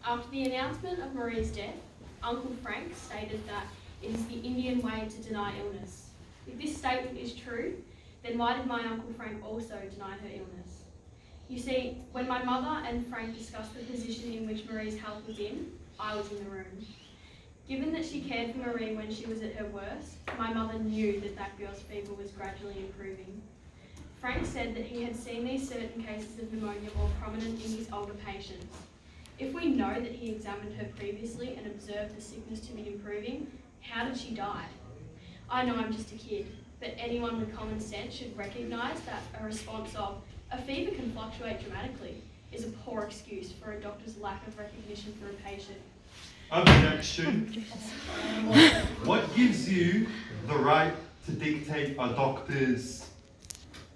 After the announcement of Marie's death, Uncle Frank stated that it is the Indian way to deny illness. If this statement is true, then why did my Uncle Frank also deny her illness? You see, when my mother and Frank discussed the position in which Marie's health was in, I was in the room. Given that she cared for Marie when she was at her worst, my mother knew that that girl's fever was gradually improving. Frank said that he had seen these certain cases of pneumonia more prominent in his older patients. If we know that he examined her previously and observed the sickness to be improving, how did she die? I know I'm just a kid, but anyone with common sense should recognise that a response of "a fever can fluctuate dramatically" is a poor excuse for a doctor's lack of recognition for a patient. Objection. What gives you the right to dictate a doctor's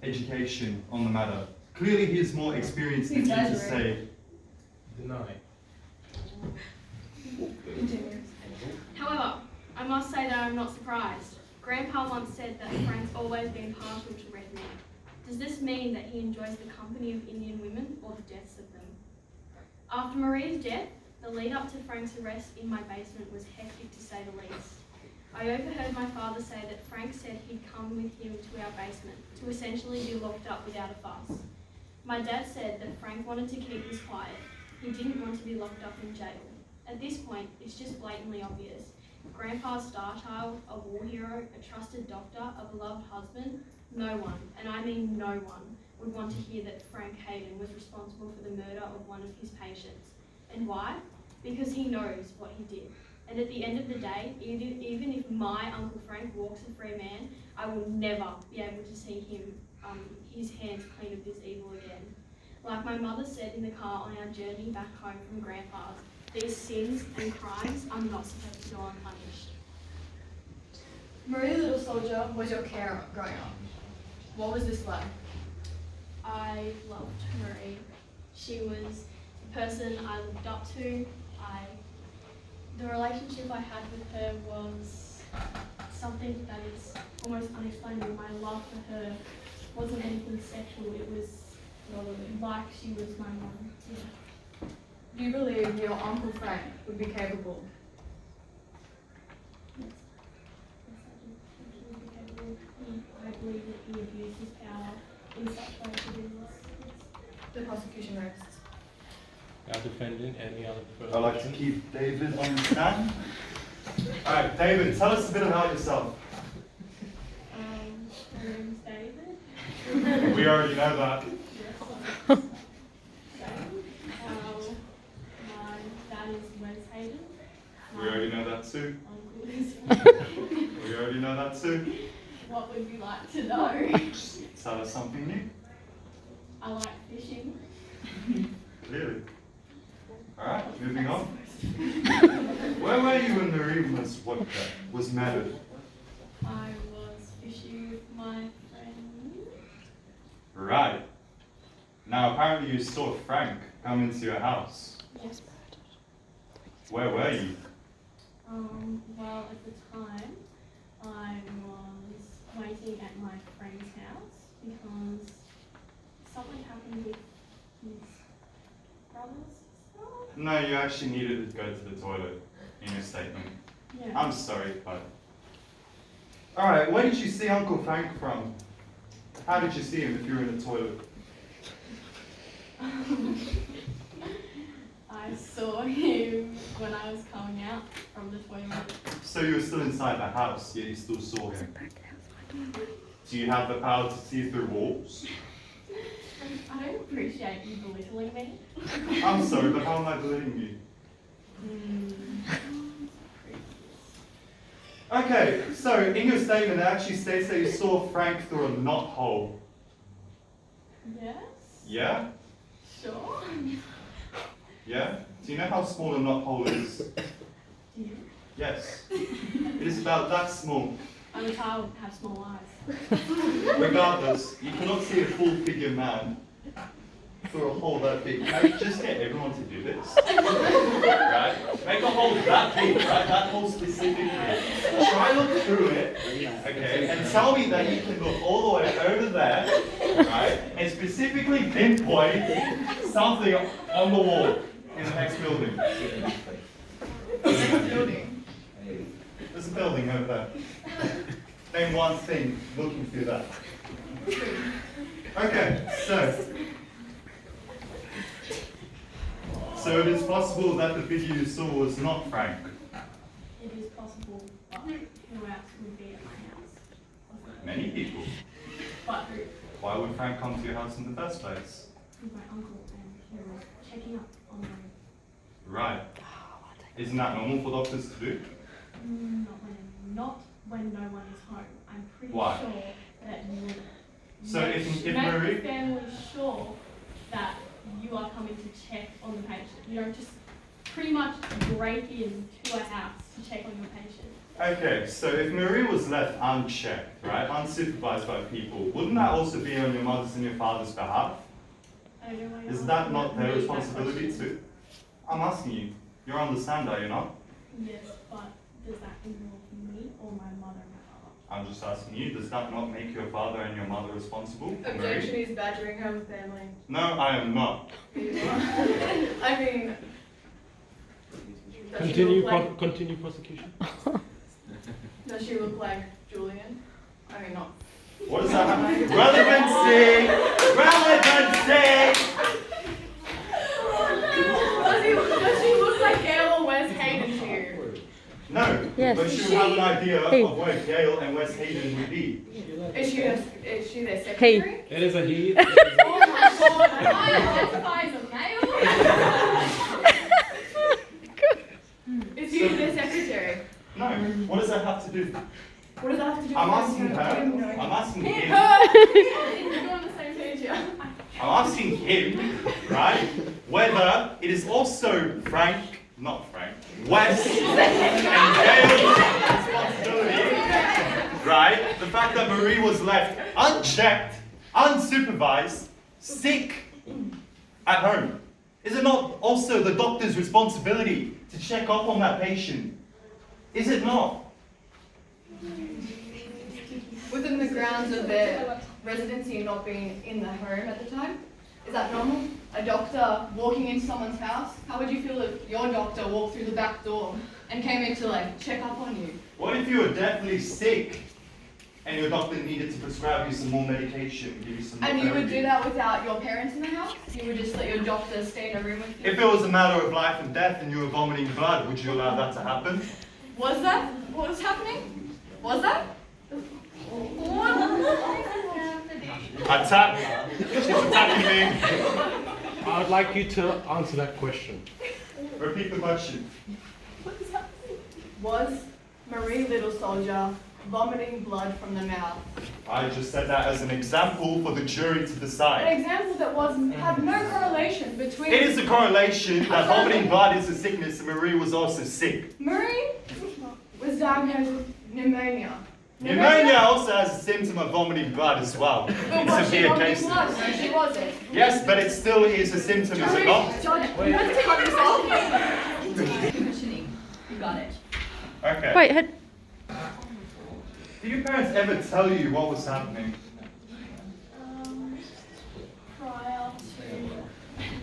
education on the matter? Clearly he is more experienced than you to say. Deny. However, I must say that I'm not surprised. Grandpa once said that Frank's always been partial to red men. Does this mean that he enjoys the company of Indian women or the deaths of them? After Marie's death, the lead up to Frank's arrest in my basement was hectic to say the least. I overheard my father say that Frank said he'd come with him to our basement to essentially be locked up without a fuss. My dad said that Frank wanted to keep this quiet. He didn't want to be locked up in jail. At this point, it's just blatantly obvious. Grandpa's star child, a war hero, a trusted doctor, a beloved husband, no one, and I mean no one, would want to hear that Frank Hayden was responsible for the murder of one of his patients. And why? Because he knows what he did. And at the end of the day, even if my Uncle Frank walks a free man, I will never be able to see him, his hands clean of this evil again. Like my mother said in the car on our journey back home from Grandpa's, these sins and crimes are not supposed to go unpunished. Marie Little Soldier was your carer growing up. What was this like? I loved Marie. She was the person I looked up to. The relationship I had with her was something that is almost unexplainable. My love for her wasn't anything sexual, it was like she was my mum. Yeah. Do you believe your Uncle Frank would be capable? Yes. Yes, I do. I believe that he abused his power in such ways to do this. The prosecution rests. Our defendant, any other further I'd like to questions? keep David on the stand. Alright, David, tell us a bit about yourself. My name's David. We already know that. Yes, my dad is Wes Hayden. We already know that too. Uncle is. We already know that too. What would you like to know? Tell us something new. I like fishing. Clearly. Alright, moving on. Where were you when Marie was murdered? I was fishing with my friend. Right. Now apparently you saw Frank come into your house. Yes. Where were you? Well, at the time, I was waiting at my friend's house because something happened with his brother's stuff. No, you actually needed to go to the toilet in your statement. Yeah. I'm sorry, but... Alright, where did you see Uncle Frank from? How did you see him if you were in the toilet? I saw him when I was coming out from the toilet. So you were still inside the house, yet you still saw him. Do you have the power to see through walls? I don't appreciate you belittling me. I'm sorry, but how am I belittling you? Okay, so in your statement it actually states that you saw Frank through a knothole. Yes? Yeah? Sure. Yeah? Do you know how small a knothole is? Do you? Yes. It is about that small. I'm a child, have small eyes. Regardless, you cannot see a full-figure man through a hole that big. Can I just get everyone to do this? Right? Make a hole that big, right? That hole specifically. Try look through it, okay? And tell me that you can look all the way over there, right? And specifically pinpoint something on the wall in the next building. spelling over there? Name one thing looking through that. Okay, so it is possible that the video you saw was not Frank. It is possible, but who else would be at my house? Many people. But who? Why would Frank come to your house in the first place? With my uncle, and he was checking up on me. Right. Isn't that normal for doctors to do? Not when no one is home. I'm pretty Why? sure that you would So if make Marie... the family sure that you are coming to check on the patient. You don't just pretty much break into a house to check on your patient. Okay, so if Marie was left unchecked, right, unsupervised by people, wouldn't that also be on your mother's and your father's behalf? I don't know why you're Is that asking not me their that responsibility question. too? I'm asking you. You're on the stand, are you not? Yes, but does that involve me or my mother and my father? I'm just asking you, does that not make your father and your mother responsible for Objection, Marie? he's badgering her with family. No, I am not. I mean... Continue prosecution. Does she look like Julian? I mean, not... What does that have? Relevancy! Relevancy! Does she look like Gail or Wes Hayden to you? No, Yes. but she would have an idea of where Gail and West Hayden would be. Is she their secretary? It is a he. Oh my god, I identify as a male? Is he their secretary? No, what does that have to do? What does that have to do I'm with asking her, I'm asking him, You're on the same page here. I'm asking him, right, whether it is also not Frank, Wes and Gail's responsibility, right, the fact that Marie was left unchecked, unsupervised, sick at home. Is it not also the doctor's responsibility to check up on that patient? Is it not? Within the grounds of their residency not being in the home at the time? Is that normal? A doctor walking into someone's house? How would you feel if your doctor walked through the back door and came in to check up on you? What if you were deathly sick and your doctor needed to prescribe you some more medication, give you some more And you would therapy? do that without your parents in the house? You would just let your doctor stay in a room with you? If it was a matter of life and death and you were vomiting blood, would you allow that to happen? Was that what was happening? Was that? Attack! She's attacking me! I would like you to answer that question. Repeat the question. Was Marie Little Soldier vomiting blood from the mouth? I just said that as an example for the jury to An decide. example that had no correlation between... It is a correlation that vomiting blood is a sickness and Marie was also sick. Marie was diagnosed with pneumonia. Pneumonia also has a symptom of vomiting blood as well, But in was she severe vomiting cases. blood? No, she wasn't. Yes, but it still is a symptom, is it not? Judge, you have to cut this off. Commissioning. You got it. Okay. Wait, Did your parents ever tell you what was happening? Prior to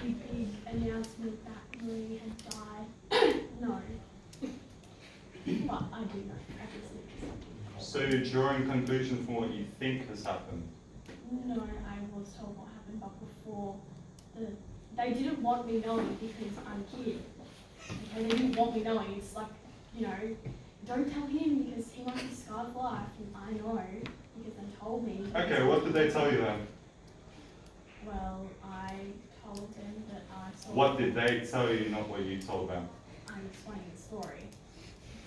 the big announcement that Marie had died, no. But I do know, obviously. So you're drawing conclusions from what you think has happened? No, I was told what happened, but before they didn't want me knowing because I'm a kid. And they didn't want me knowing. It's like, don't tell him because he might be scarred for life, and I know because they told me. Okay, what did they tell you then? Well, I told them that I saw. What did they tell you, not what you told them? I'm explaining the story.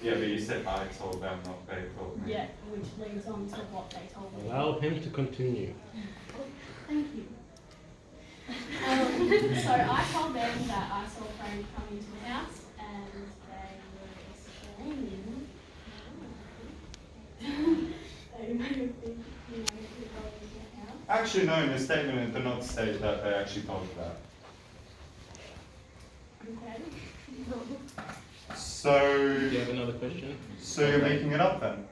Yeah, but you said I told them, not they told me. Yeah, which leads on to what they told me. Allow him to continue. Thank you. So I told them that I saw Frank come into the house and they were explaining. They may have been, he was going into the house. Actually, no, in the statement it did not state that they actually told you that. Okay. So, Do you have another question? so you're making it up then?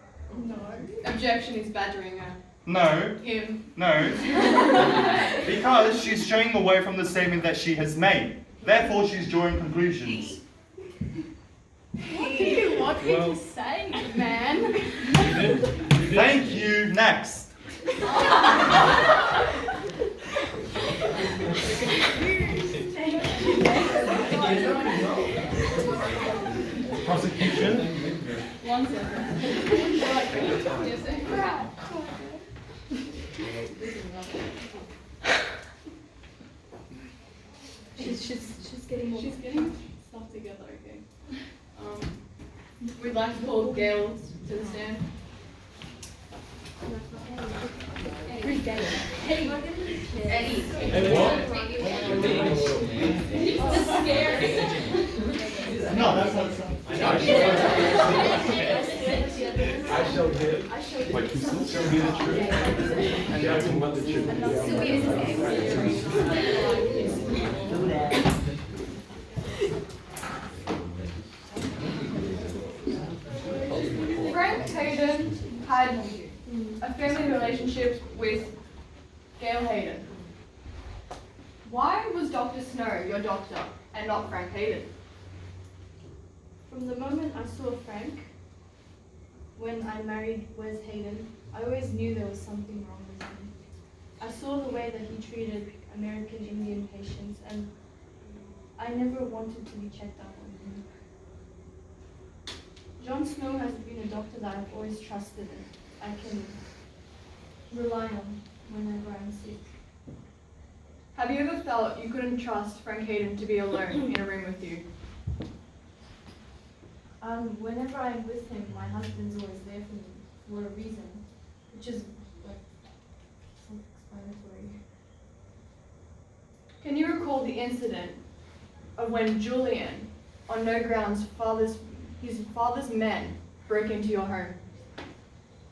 No. Objection, he's badgering her. No, Him. no. Because she's straying away from the statement that she has made. Therefore, she's drawing conclusions. What do you want me Well- to say, man? Next. Prosecution. 1 second. She's getting more. She's getting stuff together, okay. We'd like to call Gail to the stand. Eddie. No, that's not something. I shall give. Like you said, shall be the truth. And nothing but the truth. Frank Hayden had a family relationship with Gail Hayden. Why was Dr. Snow your doctor and not Frank Hayden? From the moment I saw Frank, when I married Wes Hayden, I always knew there was something wrong with him. I saw the way that he treated American Indian patients, and I never wanted to be checked up on him. John Snow has been a doctor that I've always trusted and I can rely on whenever I'm sick. Have you ever felt you couldn't trust Frank Hayden to be alone in a room with you? Whenever I'm with him, my husband's always there for me for a reason, which is like self-explanatory. Can you recall the incident of when Julian, on no grounds, his father's men broke into your home?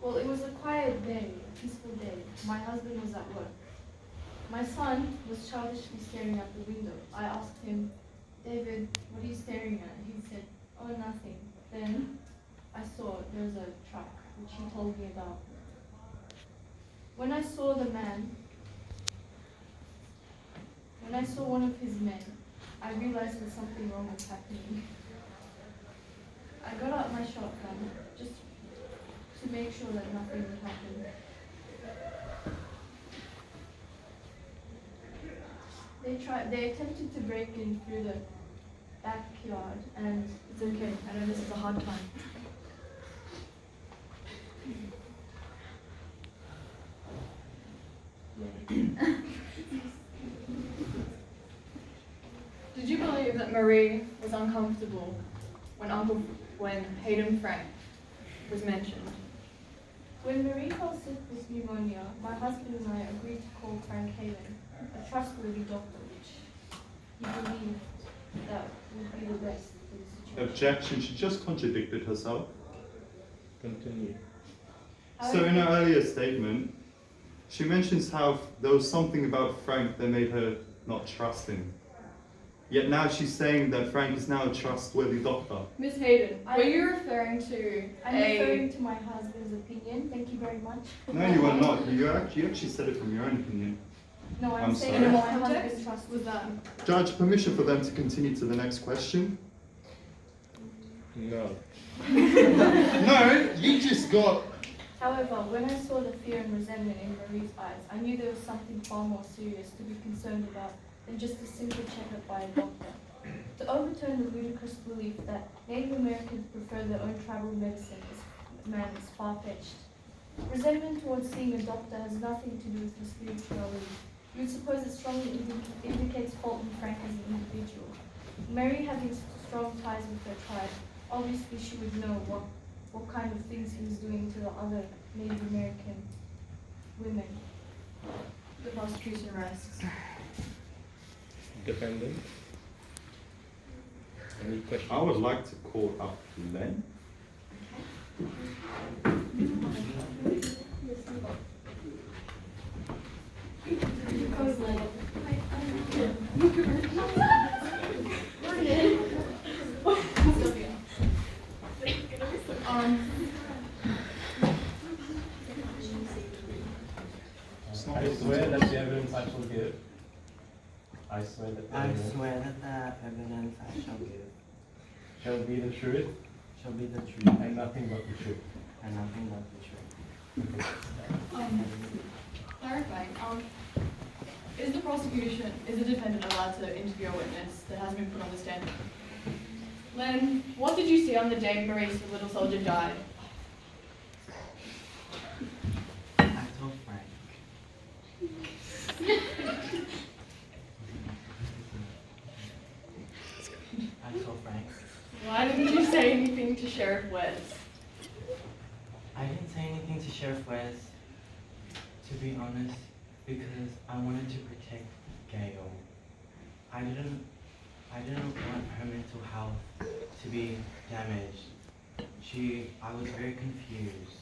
Well, it was a quiet day, a peaceful day. My husband was at work. My son was childishly staring out the window. I asked him, "David, what are you staring at?" He said, "Oh, nothing." Then I saw there was a truck, which he told me about. When I saw one of his men, I realized that something wrong was happening. I got out my shotgun just to make sure that nothing would happen. They attempted to break in through the backyard, and It's okay, I know this is a hard time. Did you believe that Marie was uncomfortable when Hayden Frank was mentioned? When Marie fell sick with pneumonia, my husband and I agreed to call Frank Hayden, a trustworthy doctor, which he believed that would be the best for the situation. Objection, she just contradicted herself. Continue. So in her earlier statement, she mentions how there was something about Frank that made her not trust him. Yet now she's saying that Frank is now a trustworthy doctor. Miss Hayden, were you referring to I'm referring to my husband's opinion. Thank you very much. No, you are not. You actually said it from your own opinion. No, I'm I'm saying sorry. that my In what husband context trusts was that? Judge, permission for them to continue to the next question? No. No, you just got... However, when I saw the fear and resentment in Marie's eyes, I knew there was something far more serious to be concerned about than just a simple checkup by a doctor. To overturn the ludicrous belief that Native Americans prefer their own tribal medicine is far-fetched. Resentment towards seeing a doctor has nothing to do with her spirituality. You would suppose it strongly indicates fault in Frank as an individual. Mary having strong ties with her tribe, obviously she would know what kind of things he was doing to the other Native American women. The prosecution rests. Defendant. Any questions? I would like to call up Len. I swear that the evidence I shall give. I swear that the I evidence swear that the evidence I shall give shall be the truth shall be the truth and nothing but the truth. and nothing but the truth. Clarifying, is the defendant allowed to interview a witness that hasn't been put on the stand? Len, what did you see on the day Maurice, the little soldier, died? I told Frank. I told Frank. Why didn't you say anything to Sheriff Wes? I didn't say anything to Sheriff Wes, to be honest, because I wanted to protect Gail. I didn't want her mental health to be damaged. I was very confused.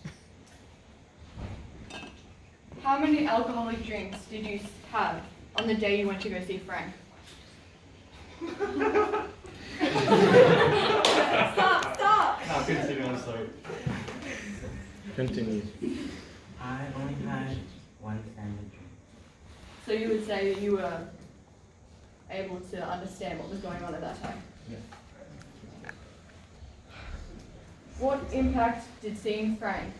How many alcoholic drinks did you have on the day you went to go see Frank? Stop! Now continue on, sorry. Continue. I only had one standard drink. So you would say that you were able to understand what was going on at that time? Yeah. What impact did seeing Frank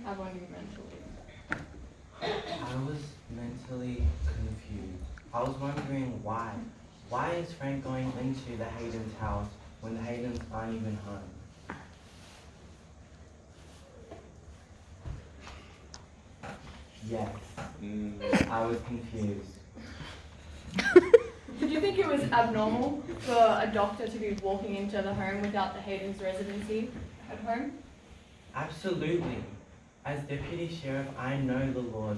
have on you mentally? I was mentally confused. I was wondering why. Why is Frank going into the Hayden's house when the Haydens aren't even home? Yes. I was confused. Did you think it was abnormal for a doctor to be walking into the home without the Hayden's residency at home? Absolutely. As deputy sheriff, I know the laws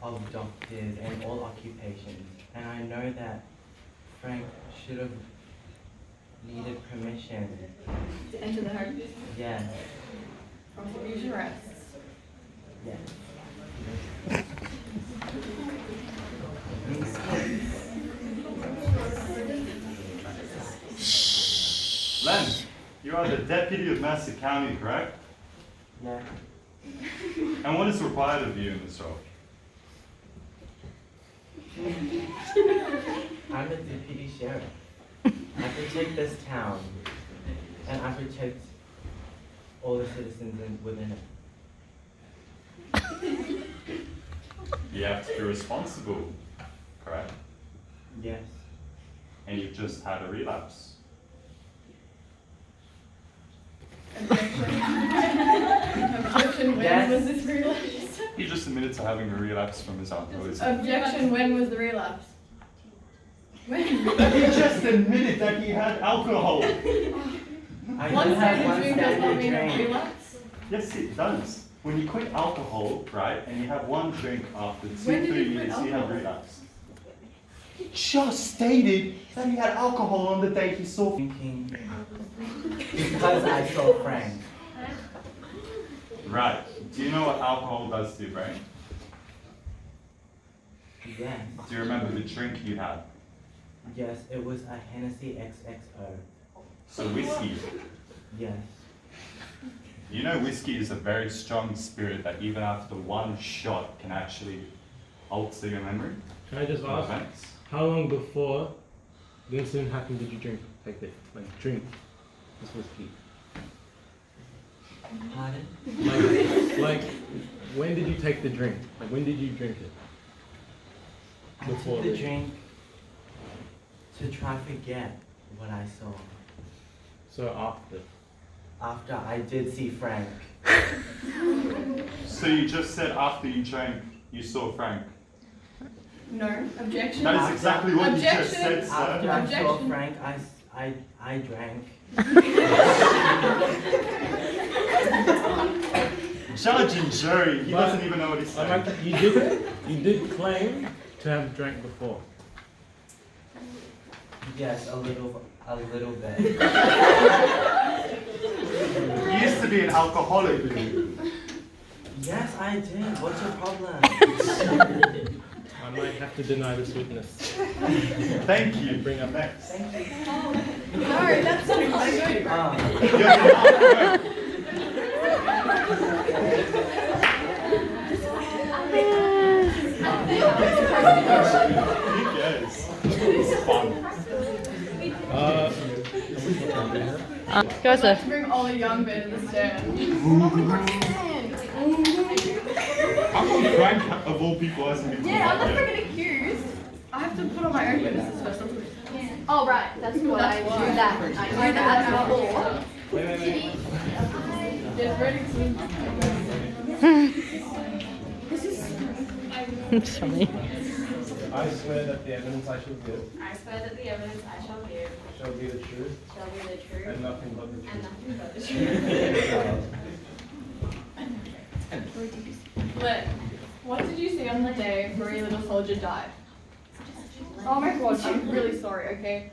of doctors and all occupations, and I know that Frank should have needed permission. To enter the home? Yes. Prosecution rests. Yes. Len, you are the deputy of Mercer County, correct? Yeah. And what is required of you in this role? I'm the deputy sheriff. I protect this town, and I protect all the citizens within it. You have to be responsible, correct? Yes. And you've just had a relapse. Objection. Objection, when Yes. was this relapse? He just admitted to having a relapse from his alcoholism. Objection, when was the relapse? When? He just admitted that he had alcohol. I One do have standard one drink does not standard mean a drink. relapse? Yes, it does. When you quit alcohol, right, and you have one drink after When 2-3 did you quit years, you have alcohol? relapse. He just stated that he had alcohol on the day he saw. Drinking because I saw Frank. Right. Do you know what alcohol does to your brain? Yes. Do you remember the drink you had? Yes, it was a Hennessy XXO. So whiskey. Yes. You know whiskey is a very strong spirit that even after one shot can actually alter your memory. Can I just of ask, events. how long before the incident happened did you drink? Drink this whiskey? Pardon? Like, when did you take the drink? Like, when did you drink it? I Before took the the- drink to try to forget what I saw. So after. After I did see Frank. So you just said after you drank, you saw Frank. No. Objection. That is exactly what you just said, Objection. After sir. I saw Objection. Frank, I drank. Judge and jury, he But- doesn't even know what he's saying. You did claim to have drank before. Yes, a little bit. You used to be an alcoholic. Yes, I did. What's your problem? I might have to deny this witness. Thank you. Bring up Next. No, that's not good. You're not. Who cares? It's fun. Go, sir. Bring all the young men to the stand. I'm How come Frank, of all people, hasn't been called Yeah, I'm out not yet? freaking accused. I have to put on my own witnesses first. Oh, right. That's what I do that. I do that before. Wait. Just ready to. Sorry. I swear that the evidence I shall give I swear that the evidence I shall give shall be the truth shall be the truth and nothing but the and truth. nothing but the truth. But what did you see on the day Marie Little Soldier died? Oh my god, I'm really sorry, okay?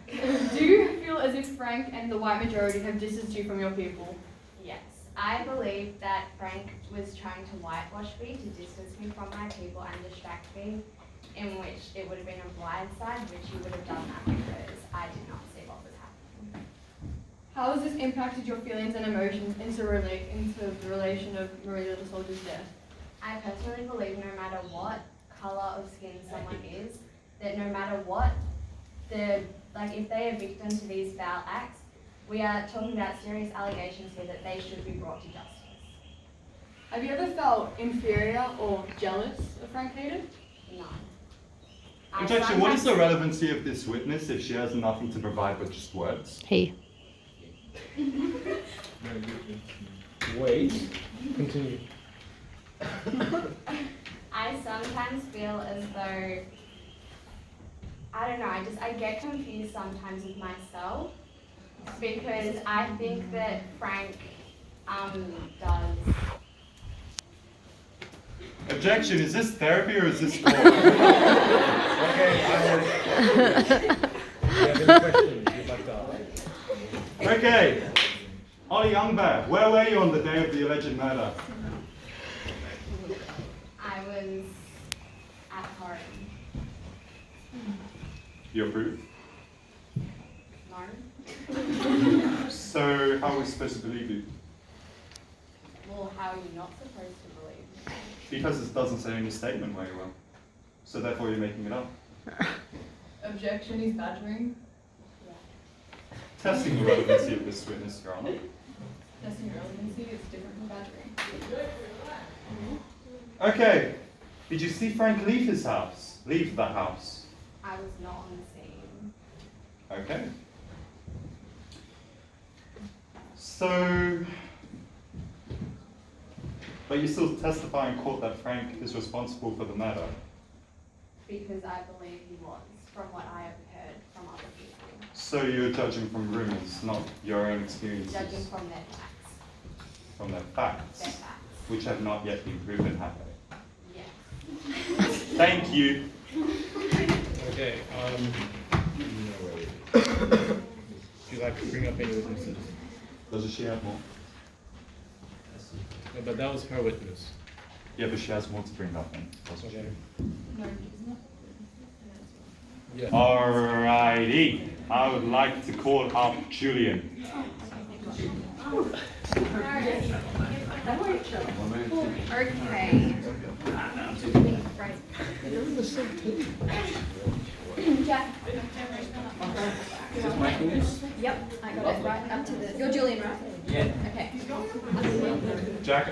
Do you feel as if Frank and the white majority have distanced you from your people? Yes, I believe that Frank was trying to whitewash me to distance me from my people and distract me, in which it would have been a blind side, which he would have done that because I did not see what was happening. How has this impacted your feelings and emotions into the relation of Marie Little Soldier's death? I personally believe no matter what color of skin someone is, that no matter what if they are victim to these foul acts, we are talking about serious allegations here that they should be brought to justice. Have you ever felt inferior or jealous of Frank Hayden? No. Objection, what is the relevancy of this witness if she has nothing to provide but just words? Hey. Wait. Continue. I sometimes feel as though, I don't know, I get confused sometimes with myself because I think that Frank does. Objection, is this therapy or is this court? Okay, any questions you'd like to ask? Okay, Ollie Youngbear, where were you on the day of the alleged murder? I was at home. You approve? No? So, how are we supposed to believe you? Well, how are you not supposed to believe me? Because it doesn't say in your statement where you were. So therefore you're making it up. Objection, he's badgering. Testing the relevancy of this witness, Your Honor. Testing relevancy is different from badgering. Okay, did you see Frank leave his house? Leave the house? I was not on the scene. Okay. So, but you still testify in court that Frank is responsible for the murder? Because I believe he was, from what I have heard from other people. So you're judging from rumors, not your own experiences? Judging from their facts. From their facts? Their facts. Which have not yet been proven, have they? Yes. Thank you. Okay, would you like to bring up any witnesses? Doesn't she have more? No, but that was her witness. Yeah, but she has more to bring up then, doesn't she? Okay. No, isn't it? Yeah. Alrighty, I would like to call up Julian. Okay. Jack. Is this my fingers? Yep, I got it right up to this. You're Julian, right? Yeah. Okay. Jack,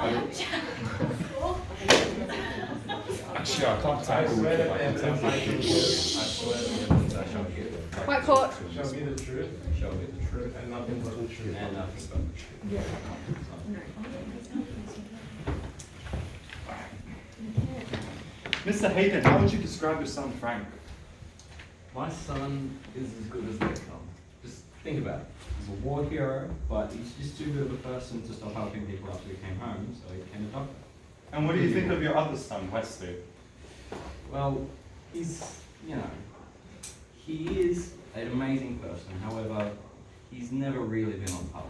actually, I can't I tackle swear with that you. the evidence I shall give. I swear that the evidence I shall give. White court. Shall be the truth. Shall be the truth and nothing but the truth. And nothing but the truth. Mr. Hayden, how would you describe your son Frank? My son is as good as they come. Just think about it. He's a war hero, but he's just too good of a person to stop helping people after he came home, so he became a doctor. And what do you think of your other son, Wesley? Well, he's, he is an amazing person. However, he's never really been on par.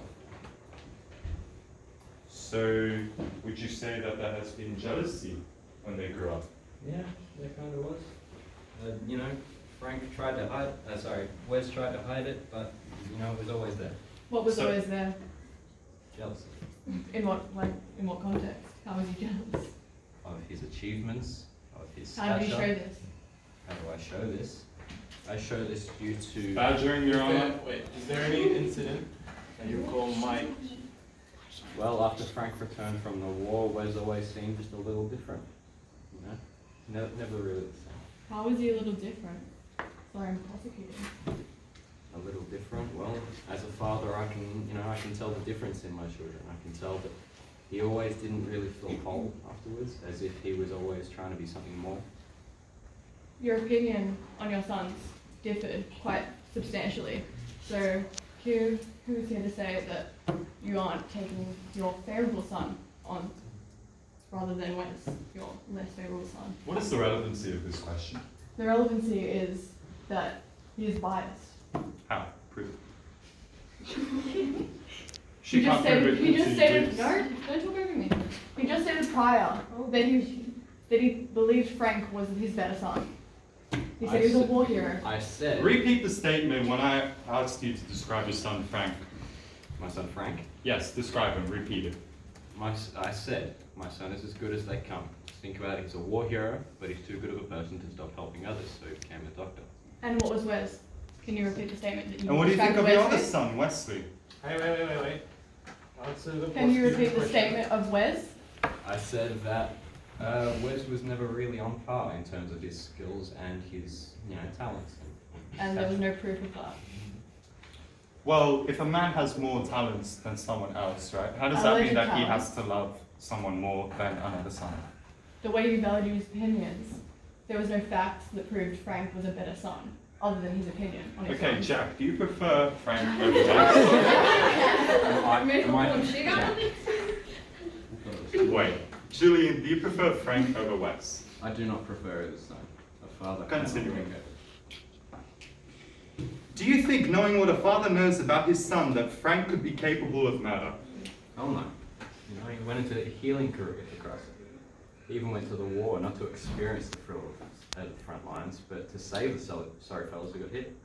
So, would you say that there has been jealousy when they grew up? Yeah, there kind of was. Frank tried to hide, Wes tried to hide it, but, it was always there. What was So- always there? Jealousy In what context? How was he jealous? of his achievements, of his How do you stature. show this? How do I show this? I show this due to... Badgering, Your Honor. Wait, is there any incident that you recall Mike Well, after Frank returned from the war, Wes always seemed just a little different. You know, never really the same. How is he a little different? Sorry, I'm prosecuting. A little different. Well, as a father, I can tell the difference in my children. I can tell that he always didn't really feel whole afterwards, as if he was always trying to be something more. Your opinion on your sons differed quite substantially. So who's here to say that you aren't taking your favourable son on rather than Wes, your less favourable son? What is the relevancy of this question? The relevancy is that he is biased. How? Prove it. He just stated, please. no, don't talk over me. He just stated prior that he believed Frank was his better son. He said he was a war hero. I said... Repeat the statement when I asked you to describe your son, Frank. My son Frank? Yes, describe him, repeat it. I said, my son is as good as they come. Think about it, he's a war hero, but he's too good of a person to stop helping others, so he became a doctor. And what was Wes? Can you repeat the statement that you And what do you think described of your Wes other with? son, Wesley? Wait. Answer the Can you repeat the question. statement of Wes? I said that Wes was never really on par in terms of his skills and his, talents. And there was no proof of that. Well, if a man has more talents than someone else, right? How does that mean Alleged that he talents. has to love someone more than another son? The way you value his opinions, there was no facts that proved Frank was a better son, other than his opinion on his Okay, son. Jack, do you prefer Frank over Wes? Wait, Julian, do you prefer Frank over Wes? I do not prefer either son. A father Continue. cannot think Do you think, knowing what a father knows about his son, that Frank could be capable of murder? Oh no. He went into a healing career for Christ. He even went to the war, not to experience the thrill at the front lines, but to save the sorry fellows who got hit.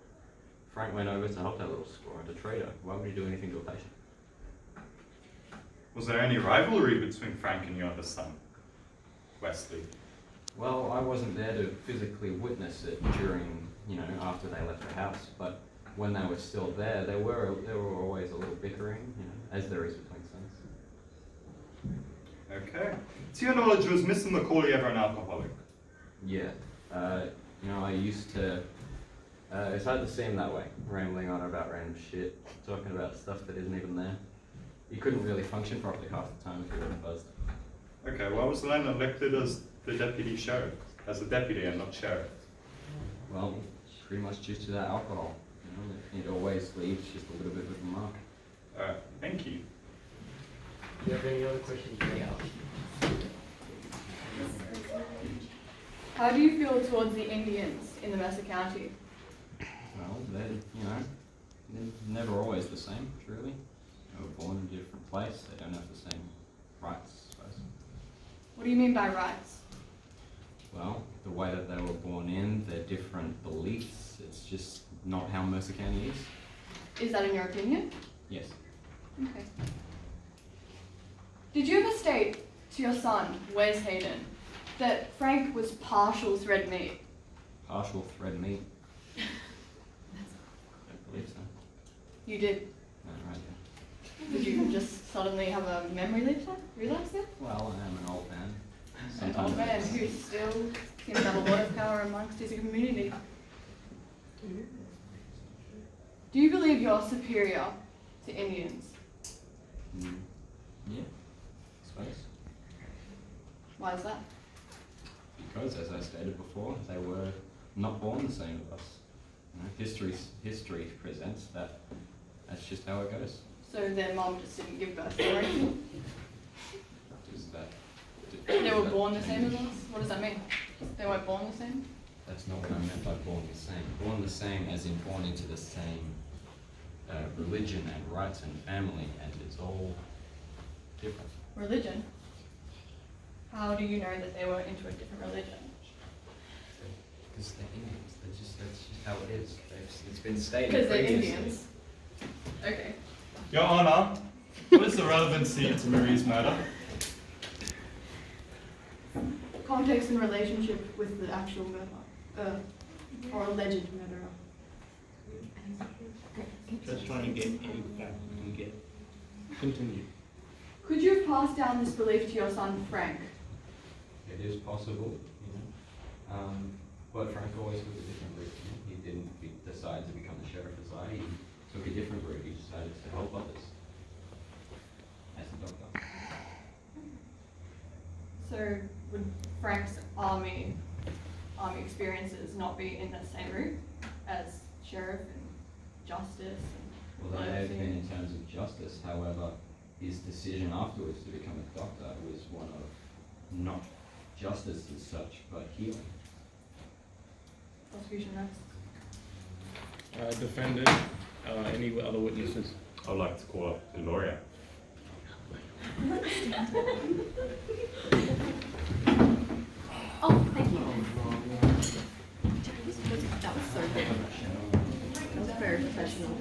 Frank went over to help that little squirrel, a traitor. Why would he do anything to a patient? Was there any rivalry between Frank and your other son, Wesley? Well, I wasn't there to physically witness it during, after they left the house, but when they were still there, there were always a little bickering, as there is between sons. Okay. To your knowledge, was Mr. Macaulay ever an alcoholic? Yeah. I used to, it's hard to see him that way, rambling on about random shit, talking about stuff that isn't even there. He couldn't really function properly half the time if he wasn't buzzed. Okay, why was Len elected as the deputy sheriff? As a deputy and not sheriff? Well, pretty much due to that alcohol. It always leaves just a little bit of a mark. Alright, thank you. Do you have any other questions? How do you feel towards the Indians in the Mercer County? Well, they're never always the same, truly. They were born in a different place, they don't have the same rights, I suppose. What do you mean by rights? Well, the way that they were born in, their different beliefs, it's just not how Mercer County is. Is that in your opinion? Yes. Okay. Did you ever state to your son, Wes Hayden, that Frank was partial thread meat? Partial thread meat? I don't believe so. You did. No, right, yeah. Did you just suddenly have a memory relapse there? Well, I am an old man. An old man who still seems to have a lot of power amongst his community. Do you believe you're superior to Indians? Yeah, I suppose. Why is that? Because, as I stated before, they were not born the same as us. History presents that that's just how it goes. So their mom just didn't give birth or anything? Does that, They were born the same as us? What does that mean? They weren't born the same? That's not what I meant by born the same. Born the same as in born into the same religion and rights and family, and it's all different. Religion? How do you know that they were into a different religion? Because they're Indians. That's just how it is. It's been stated Because they're previously. Indians. Okay. Your Honor, what is the relevancy to Marie's murder? Context and relationship with the actual murderer. Or alleged murderer. Just trying to get any fact we can get. Continue. Could you have passed down this belief to your son, Frank? It is possible, you know. But Frank always took a different route. He didn't decide to become the sheriff as I. He took a different route. He decided to help others as a doctor. So would Frank's army experiences not be in the same route as sheriff and justice? Well, they may have been in terms of justice. However, his decision afterwards to become a doctor was one of not justice as such, but healing. Prosecution next. Defendant, any other witnesses? I'd like to call up the lawyer. Oh, thank you. That was so good. That was very professional.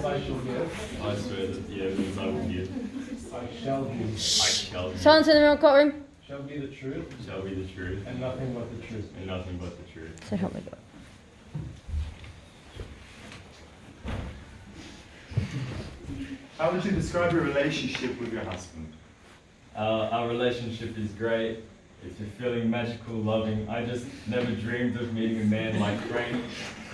I shall give. I swear that the evidence I will give, I shall give. I shall give, Silence in the middle courtroom. Shall be the truth shall be the truth, and nothing but the truth. and nothing but the truth. So help me God. How would you describe your relationship with your husband? Our relationship is great. It's fulfilling, magical, loving. I just never dreamed of meeting a man like Frank.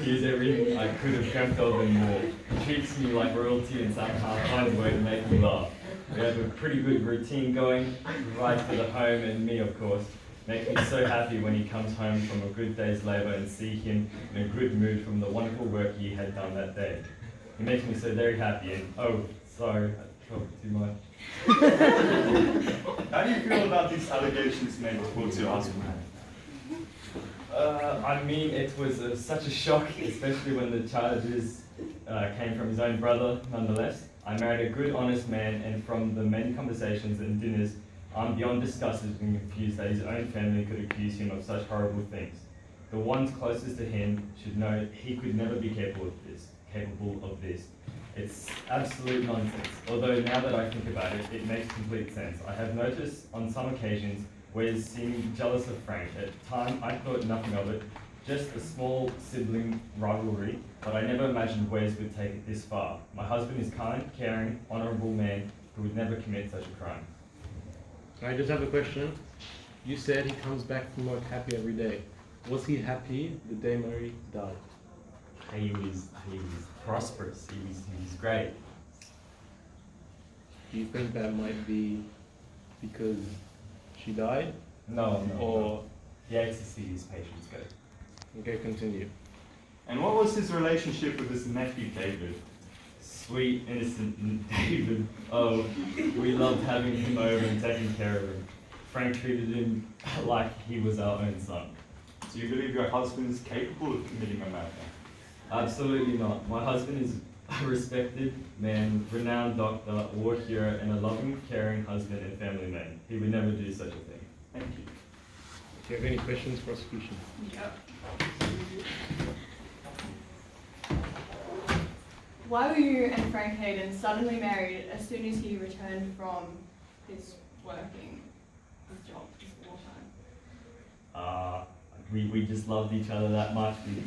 He is everything I could have dreamt of and more. He treats me like royalty and somehow finds a way to make me laugh. We have a pretty good routine going, right for the home and me, of course. Makes me so happy when he comes home from a good day's labour and see him in a good mood from the wonderful work he had done that day. He makes me so very happy and, oh, sorry, I talked too much. How do you feel about these allegations made towards your husband? I mean, it was such a shock, especially when the charges came from his own brother, nonetheless. I married a good, honest man, and from the many conversations and dinners, I'm beyond disgusted and confused that his own family could accuse him of such horrible things. The ones closest to him should know he could never be capable of this. It's absolute nonsense. Although now that I think about it, it makes complete sense. I have noticed on some occasions Wes seeming jealous of Frank. At the time, I thought nothing of it, just a small sibling rivalry, but I never imagined Wes would take it this far. My husband is kind, caring, honourable man who would never commit such a crime. I just have a question. You said he comes back from work happy every day. Was he happy the day Mary died? He was prosperous. He was great. Do you think that might be because she died? No. Or, He hates to see his patients go. okay, continue. And what was his relationship with his nephew David? Sweet, innocent David. Oh, we loved having him over and taking care of him. Frank treated him like he was our own son. Do you believe your husband is capable of committing a murder? Absolutely not. My husband is a respected man, renowned doctor, war hero, and a loving, caring husband and family man. He would never do such a thing. Thank you. Do you have any questions, prosecution? Yep. Why were you and Frank Hayden suddenly married as soon as he returned from his job, his wartime? We just loved each other that much. We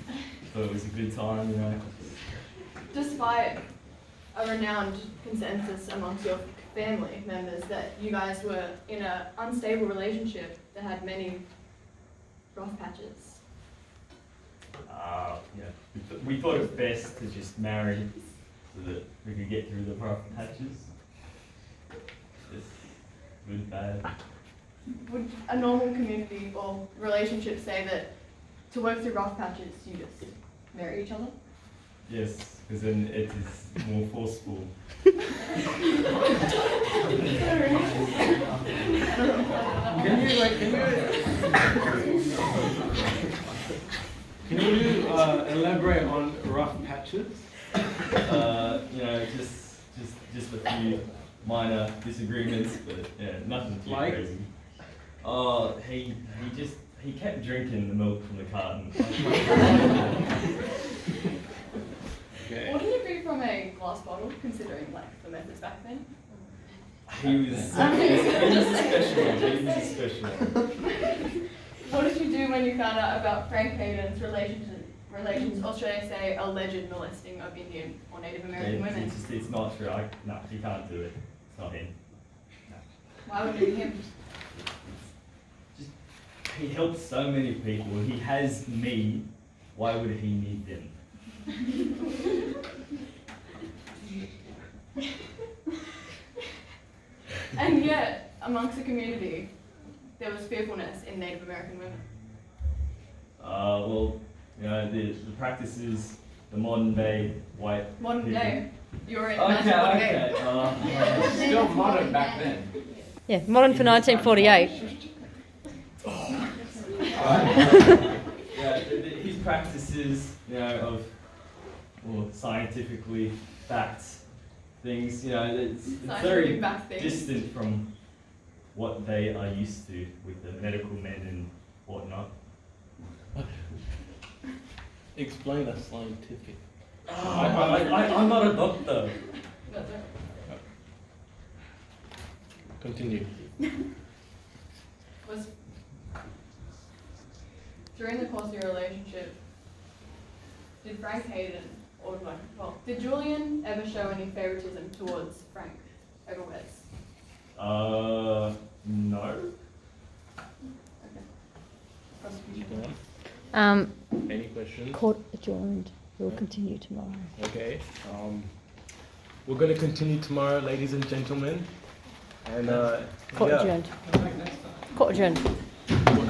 thought it was a good time, you know. Despite a renowned consensus amongst your family members that you guys were in an unstable relationship that had many rough patches. Yeah. We thought it best to just marry so that we could get through the rough patches. Just good, bad. Would a normal community or relationship say that to work through rough patches you just marry each other? Yes, because then it is more forceful. Can you elaborate on rough patches? You know, just a few minor disagreements, but yeah, nothing too Like? crazy. Oh, he kept drinking the milk from the carton. Okay. Wouldn't it be from a glass bottle, considering like the methods back then? He was a special. He was a special. What did you do when you found out about Frank Hayden's relations, or should I say alleged molesting of Indian or Native American women? It's not true. No, he can't do it. It's not him. Why would it be him? He helps so many people. He has me. Why would he need them? And yet, amongst the community, there was fearfulness in Native American women. Well, you know, the practice is the modern day white Modern people. day, you're in Okay, 1948. okay. Still modern back then. Yeah, modern for 1948. Yeah, his practices, you know, of scientifically backed things, you know, it's very Scientifically backed things. distant from what they are used to with the medical men and whatnot. Explain that scientific. I'm not a doctor. That's it. Continue. Was during the course of your relationship, did Frank Hayden, or did Julian ever show any favoritism towards Frank over Wes? No. Okay. Any questions? Court adjourned. We'll continue tomorrow. Okay. We're going to continue tomorrow, ladies and gentlemen. And Court yeah. adjourned. Court adjourned.